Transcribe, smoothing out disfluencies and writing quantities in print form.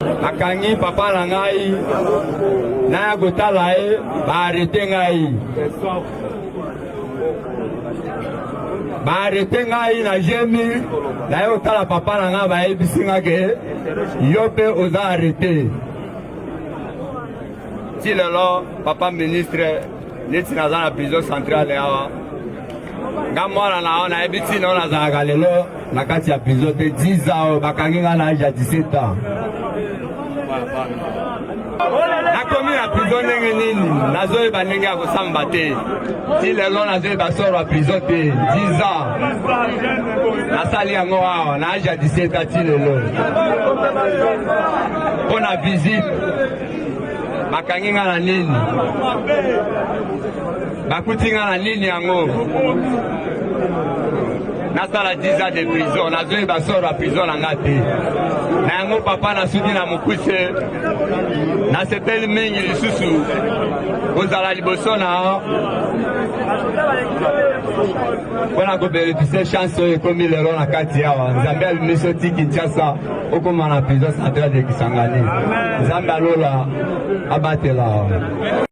Akangi papa na ngai na gotala ba arrêté ngai. Ba arrêté ngai na jemi na yo tala papa na ngai ba ebisinga ke yo pe oza arrêté. Si lelo papa ministre neti na za na prison centrale awa. Ngamwana na ona ebiti na ona za galelo na kati ya prison te 10 ans bakangi nga na âge ya 17 ans. Nakomi na prison ndenge nini nazoyeba ndenge ya kosamba te ti lelo nazoyeba soro ya prison te 10 ans nasali yango awa na âge ya 17 ans ti lelo mpo na visite bakangi nga na nini bakuti nga na nini yango nasala 10 ans de prison nazoyeba soro ya prison na nga te na yango papa nasuki na mokuse nasepeli mingi lisusu kozala liboso na mpona kobenefise chance oyo ekomi lelo na kati awa nzambe alumisi ti Kinshasa okoma na prison centrale de Kisangani nzambe alola abatela awa.